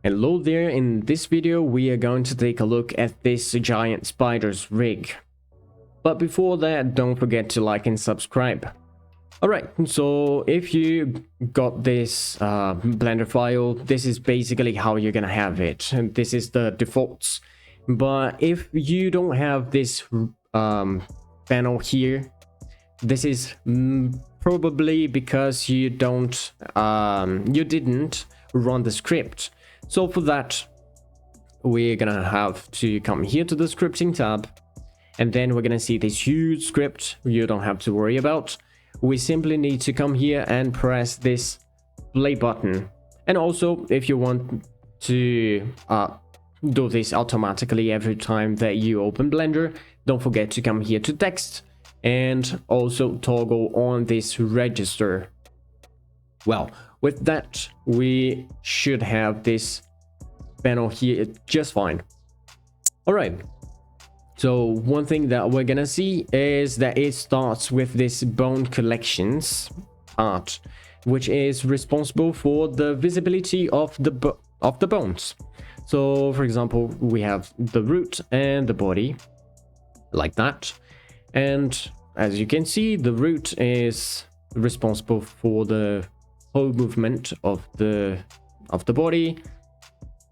Hello there, in this video we are going to take a look at this giant spider's rig. But before that, don't forget to like and subscribe. Alright, so if you got this Blender file, this is basically how you're gonna have it. And this is the defaults. But if you don't have this panel here, this is probably because you didn't run the script. So for that, we're gonna have to come here to the scripting tab, and then we're gonna see this huge script you don't have to worry about. We simply need to come here and press this play button. And also, if you want to do this automatically every time that you open Blender, don't forget to come here to text and also toggle on this register. Well, with that, we should have this panel here just fine. All right. So one thing that we're gonna see is that it starts with this bone collections part, which is responsible for the visibility of the bones. So for example, we have the root and the body like that. And as you can see, the root is responsible for the whole movement of the body.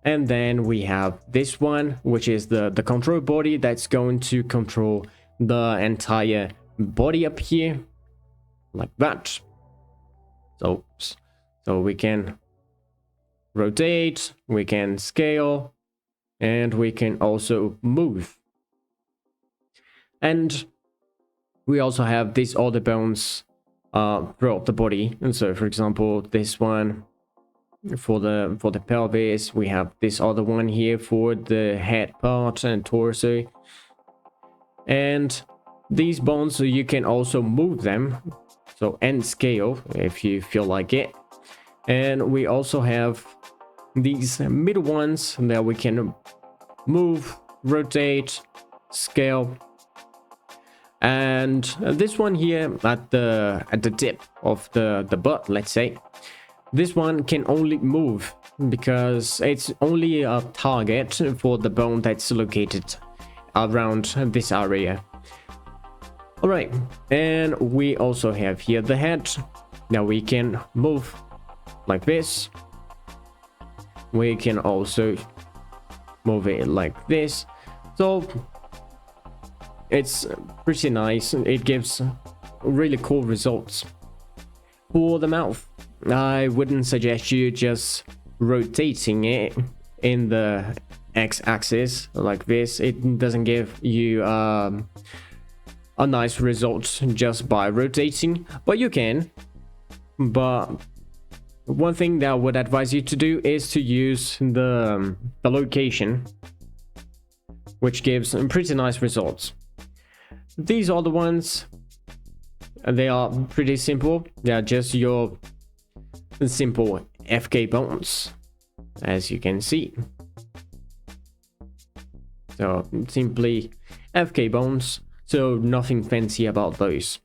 And then we have this one, which is the control body that's going to control the entire body up here like that. So we can rotate, we can scale, and we can also move. And we also have these other bones throughout the body. And so for example, this one for the pelvis, we have this other one here for the head part and torso. And these bones, so you can also move them, so and scale if you feel like it. And we also have these middle ones that we can move, rotate, scale. And this one here at the tip of the butt, let's say, this one can only move because it's only a target for the bone that's located around this area. All right, and we also have here the head. Now we can move like this. We can also move it like this. So it's pretty nice. It gives really cool results. For the mouth, I wouldn't suggest you just rotating it in the x-axis like this. It doesn't give you a nice result just by rotating, but you can. But one thing that I would advise you to do is to use the location, which gives pretty nice results. These are the ones. They are pretty simple. They are just your simple FK bones, as you can see. So simply FK bones, so nothing fancy about those.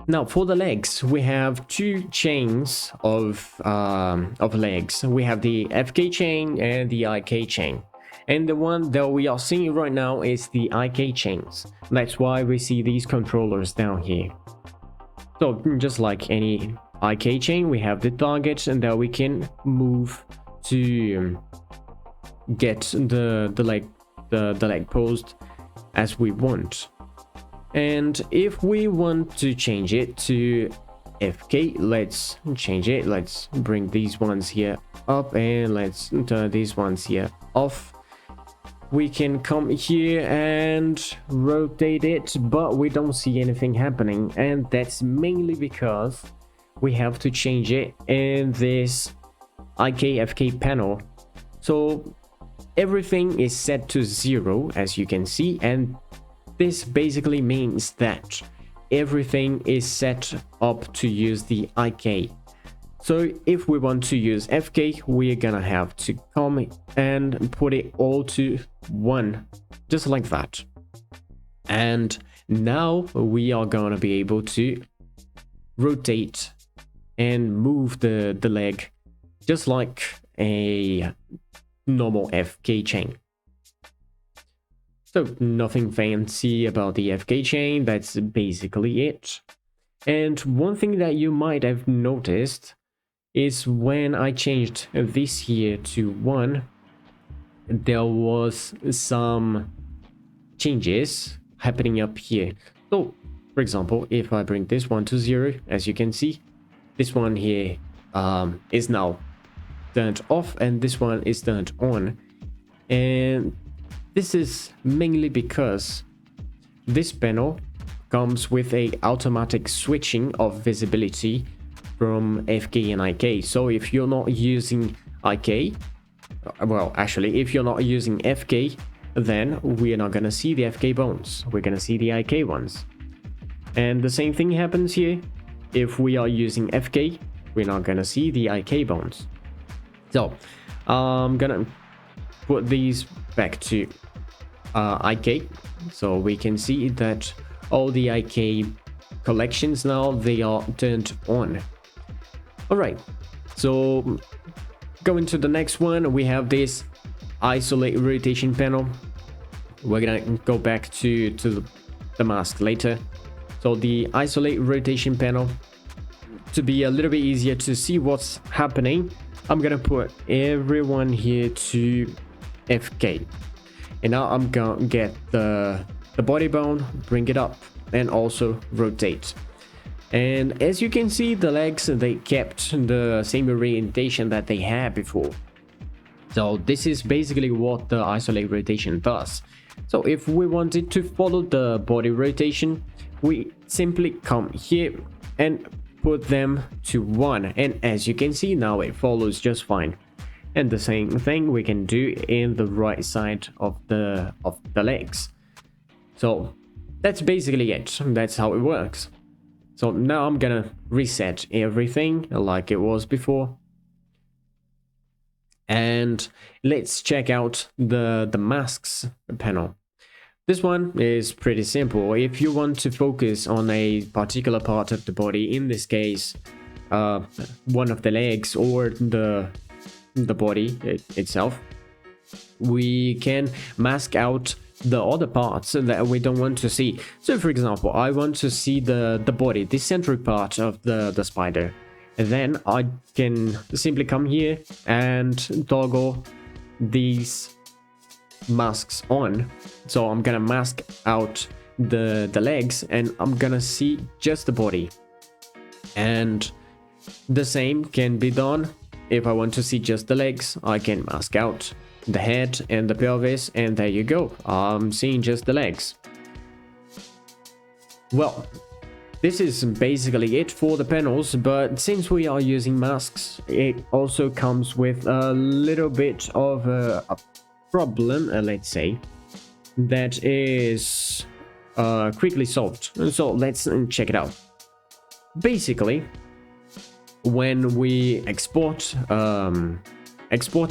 Now for the legs, we have two chains of legs. We have the FK chain and the IK chain. And the one that we are seeing right now is the IK chains. That's why we see these controllers down here. So just like any IK chain, we have the target, and that we can move to get the leg posed as we want. And if we want to change it to FK, let's change it. Let's bring these ones here up, and let's turn these ones here off. We can come here and rotate it, but we don't see anything happening, and that's mainly because we have to change it in this IK-FK panel. So everything is set to 0, as you can see, and this basically means that everything is set up to use the IK. So if we want to use FK, we're gonna have to come and put it all to 1, just like that. And now we are gonna be able to rotate and move the leg just like a normal FK chain. So nothing fancy about the FK chain, that's basically it. And one thing that you might have noticed is when I changed this here to 1, there was some changes happening up here. So for example, if I bring this one to 0, as you can see, this one here is now turned off and this one is turned on. And this is mainly because this panel comes with a automatic switching of visibility from FK and IK. So if you're not using IK, well, actually, if you're not using FK, then we're not gonna see the FK bones. We're gonna see the IK ones. And the same thing happens here. If we are using FK, we're not gonna see the IK bones. So I'm gonna put these back to IK, so we can see that all the IK collections now, they are turned on. All right, so going to the next one, we have this isolate rotation panel. We're gonna go back to the mask later. So the isolate rotation panel, to be a little bit easier to see what's happening, I'm gonna put everyone here to FK. And now I'm gonna get the body bone, bring it up, and also rotate. And as you can see, the legs, they kept the same orientation that they had before. So this is basically what the isolate rotation does. So if we wanted to follow the body rotation, we simply come here and put them to 1. And as you can see, now it follows just fine. And the same thing we can do in the right side of the legs. So that's basically it. That's how it works. So now I'm gonna reset everything like it was before. And let's check out the masks panel. This one is pretty simple. If you want to focus on a particular part of the body, in this case, one of the legs or the body itself, we can mask out the other parts that we don't want to see. So for example, I want to see the body, the central part of the spider, and then I can simply come here and toggle these masks on. So I'm gonna mask out the legs and I'm gonna see just the body. And the same can be done if I want to see just the legs. I can mask out the head and the pelvis, and there you go, I'm seeing just the legs. Well, this is basically it for the panels, but since we are using masks, it also comes with a little bit of a problem, let's say, that is quickly solved. So let's check it out. Basically, when we export a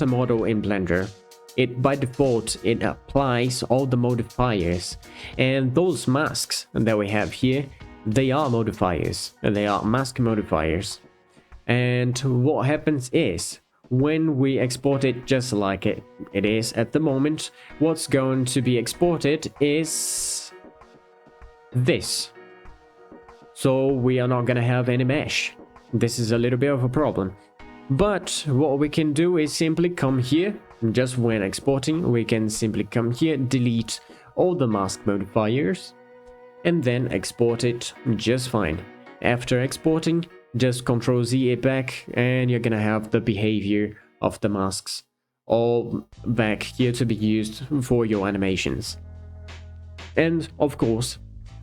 model in Blender, it by default it applies all the modifiers, and those masks that we have here, they are modifiers, and they are mask modifiers. And what happens is, when we export it just like it is at the moment, what's going to be exported is this. So we are not gonna have any mesh. This is a little bit of a problem. But what we can do is simply come here, just when exporting, we can simply come here, delete all the mask modifiers, and then export it just fine. After exporting, just Ctrl Z it back, and you're gonna have the behavior of the masks all back here to be used for your animations. And of course,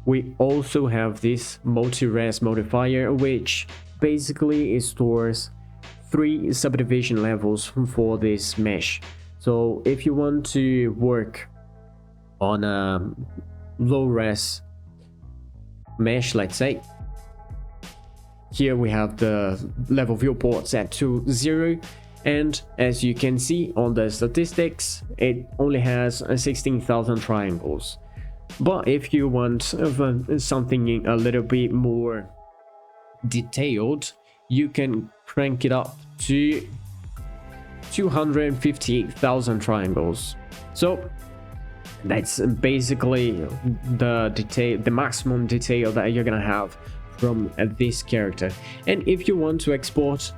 we also have this multi-res modifier, which basically stores 3 subdivision levels for this mesh. So if you want to work on a low res mesh, let's say, here we have the level viewport set to 0, and as you can see on the statistics, it only has 16,000 triangles. But if you want something a little bit more detailed, you can crank it up to 258,000 triangles. So that's basically the maximum detail that you're gonna have from this character. And if you want to export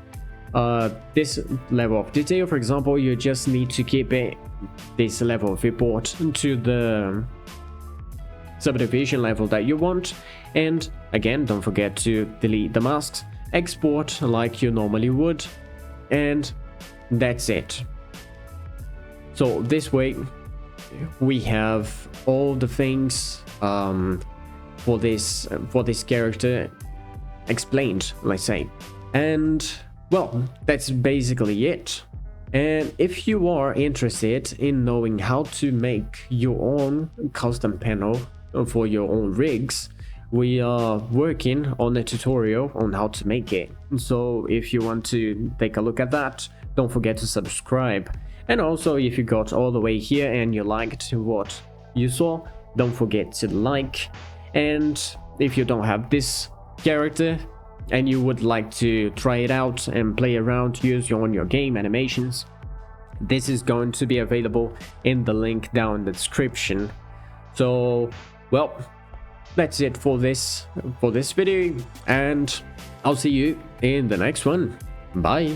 this level of detail, for example, you just need to keep this level of import to the subdivision level that you want, and again, don't forget to delete the masks, export like you normally would, and that's it. So this way we have all the things for this character explained, let's say. And well, that's basically it. And if you are interested in knowing how to make your own custom panel for your own rigs, we are working on a tutorial on how to make it. So if you want to take a look at that, don't forget to subscribe. And also, if you got all the way here and you liked what you saw, don't forget to like. And if you don't have this character and you would like to try it out and play around, use on your game animations, this is going to be available in the link down in the description. So well, that's it for this video, and I'll see you in the next one. Bye.